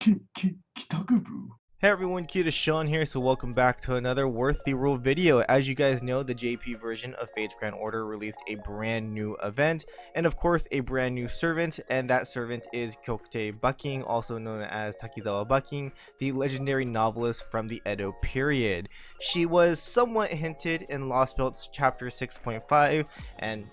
Kitakubu. Hey everyone, KitaSean here, so welcome back to another Worth the Rule video. As you guys know, the JP version of Fate's Grand Order released a brand new event, and of course a brand new servant, and that servant is Kyokutei Bakin, also known as Takizawa Bakin, the legendary novelist from the Edo period. She was somewhat hinted in Lost Belts chapter 6.5, and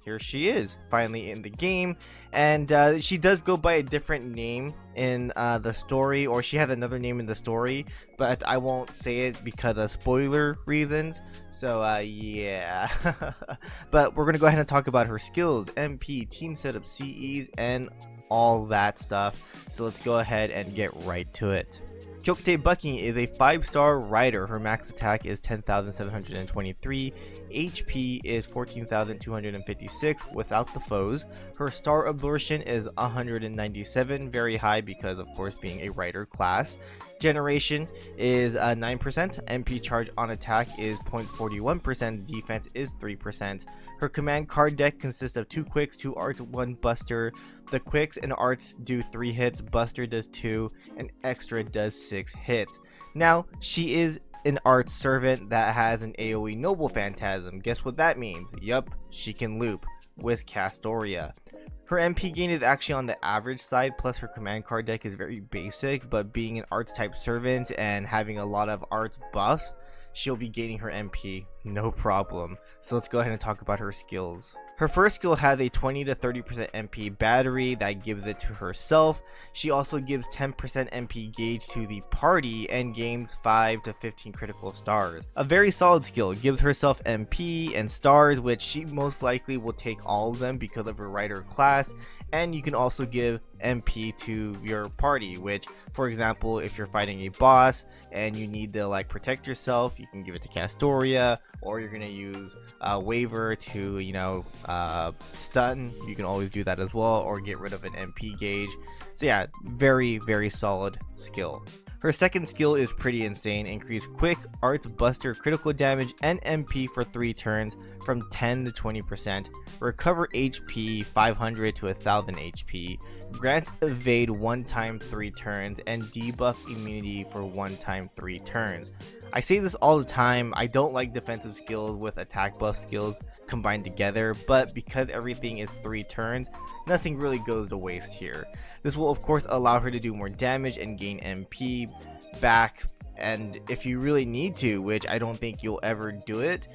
here she is finally in the game, and she does go by a different name in the story, or she has another name in the story, but I won't say it because of spoiler reasons. So yeah. But we're gonna go ahead and talk about her skills, MP, team setup, CEs, and all that stuff. So let's go ahead and get right to it. Kyokutei Bakin is a 5-star rider. Her max attack is 10,723, HP is 14,256 without the foes. Her star absorption is 197, very high because of course being a rider class. Generation is 9%, MP charge on attack is 0.41%, defense is 3%. Her command card deck consists of 2 quicks, 2 arts, 1 buster. The quicks and arts do 3 hits, buster does 2, and extra does 6 hits. Now, she is an arts servant that has an AoE noble phantasm. Guess what that means? Yup, she can loop with Castoria. Her MP gain is actually on the average side, plus her command card deck is very basic, but being an arts type servant and having a lot of arts buffs, she'll be gaining her MP no problem. So let's go ahead and talk about her skills. Her first skill has a 20 to 30% MP battery that gives it to herself. She also gives 10% MP gauge to the party and gains 5 to 15 critical stars. A very solid skill, gives herself MP and stars, which she most likely will take all of them because of her rider class. And you can also give MP to your party, which, for example, if you're fighting a boss and you need to like protect yourself, you can give it to Castoria, or you're gonna use Waver to stun. You can always do that as well, or get rid of an MP gauge. So yeah, very solid skill. Her second skill is pretty insane. Increase quick, arts, buster, critical damage, and MP for 3 turns from 10 to 20%. Recover HP 500 to 1000 HP. Grants evade 1 time 3 turns, and debuff immunity for 1 time 3 turns. I say this all the time, I don't like defensive skills with attack buff skills combined together, but because everything is 3 turns, nothing really goes to waste here. This will of course allow her to do more damage and gain MP back, and if you really need to, which I don't think you'll ever do it,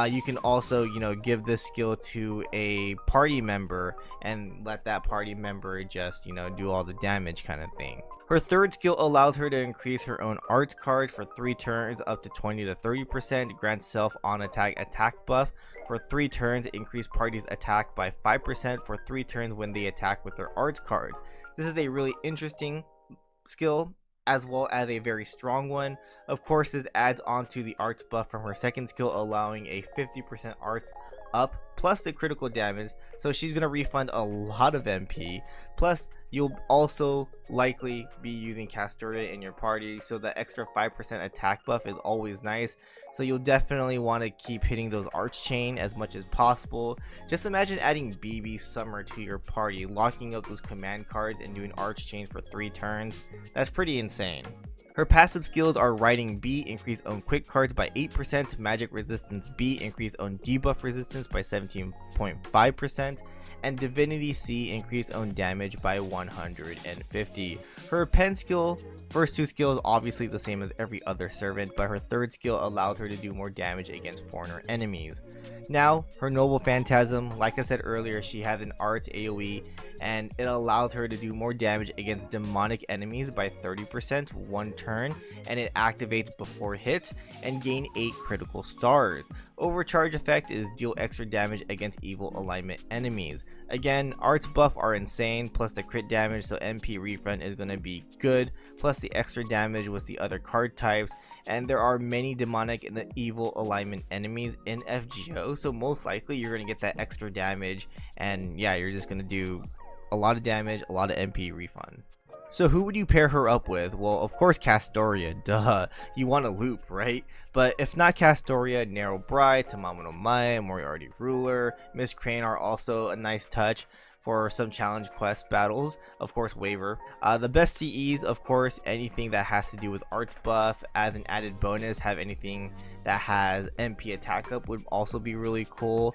you can also give this skill to a party member and let that party member just do all the damage kind of thing. Her third skill allows her to increase her own arts cards for 3 turns up to 20 to 30%, grants self on attack buff for 3 turns, increase party's attack by 5% for 3 turns when they attack with their arts cards. This is a really interesting skill, as well as a very strong one. Of course, this adds on to the arts buff from her second skill, allowing a 50% arts up plus the critical damage, so she's gonna refund a lot of MP. Plus you'll also likely be using Castoria in your party, so the extra 5% attack buff is always nice. So you'll definitely want to keep hitting those arch chain as much as possible. Just imagine adding BB Summer to your party, locking up those command cards and doing arch chains for 3 turns. That's pretty insane. Her passive skills are Riding B, increase own quick cards by 8%, Magic Resistance B, increase own debuff resistance by 17.5%, and Divinity C, increase own damage by 150. Her pen skill, first 2 skills obviously the same as every other servant, but her third skill allows her to do more damage against foreigner enemies. Now, her Noble Phantasm, like I said earlier, she has an arts AoE, and it allows her to do more damage against demonic enemies by 30% 1 turn, and it activates before hit and gain 8 critical stars. Overcharge effect is deal extra damage against evil alignment enemies. Again, arts buff are insane, plus the crit damage, so MP refund is going to be good, plus the extra damage with the other card types, and there are many demonic and evil alignment enemies in FGO, so most likely you're going to get that extra damage, and yeah, you're just going to do a lot of damage, a lot of MP refund. So who would you pair her up with? Well, of course Castoria, duh. You want a loop, right? But if not Castoria, Narrow Bride, Tamamo no Mae, Moriarty Ruler, Miss Crane are also a nice touch for some challenge quest battles. Of course, Waver. The best CEs, of course, anything that has to do with arts buff. As an added bonus, have anything that has MP attack up would also be really cool.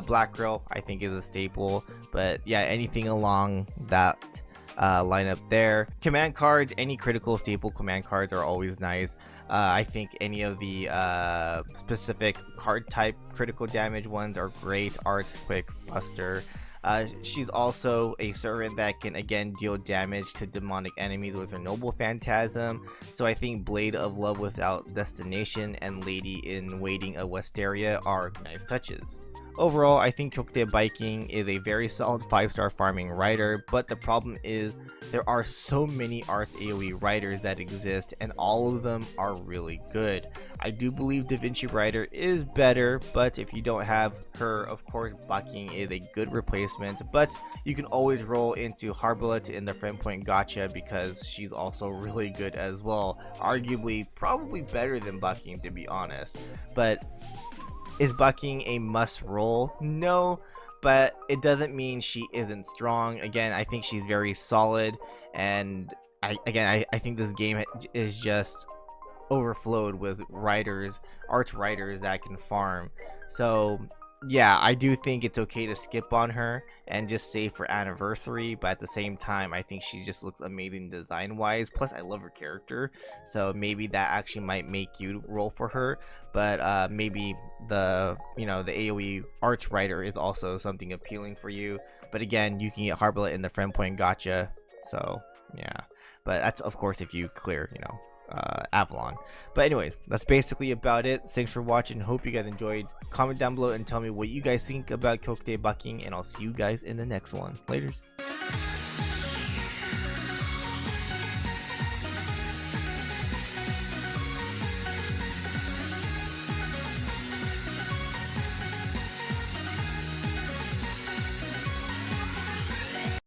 Black Girl, I think, is a staple. But yeah, anything along that lineup there. Command cards, any critical staple command cards are always nice. I think any of the specific card type critical damage ones are great. Arts, Quick, Buster. She's also a servant that can again deal damage to demonic enemies with her Noble Phantasm. So I think Blade of Love Without Destination and Lady in Waiting of Westeria are nice touches. Overall, I think Kyokutei Bakin is a very solid 5-star farming writer, but the problem is there are so many arts AoE writers that exist and all of them are really good. I do believe Da Vinci Writer is better, but if you don't have her, of course Bakin is a good replacement, but you can always roll into Harbalot in the friend point gotcha because she's also really good as well. Arguably, probably better than Bakin, to be honest. But is Bakin a must roll? No, but it doesn't mean she isn't strong. Again, I think she's very solid, and I think this game is just overflowed with writers, arch writers that can farm. So yeah, I do think it's okay to skip on her and just save for anniversary, but at the same time I think she just looks amazing design wise, plus I love her character, so maybe that actually might make you roll for her. But maybe the the AoE arch writer is also something appealing for you, but again, you can get Harbalot in the friend point gotcha. So yeah, but that's of course if you clear Avalon. But anyways, that's basically about it. Thanks for watching. Hope you guys enjoyed. Comment down below and tell me what you guys think about Kyokutei Bakin, and I'll see you guys in the next one. Laters.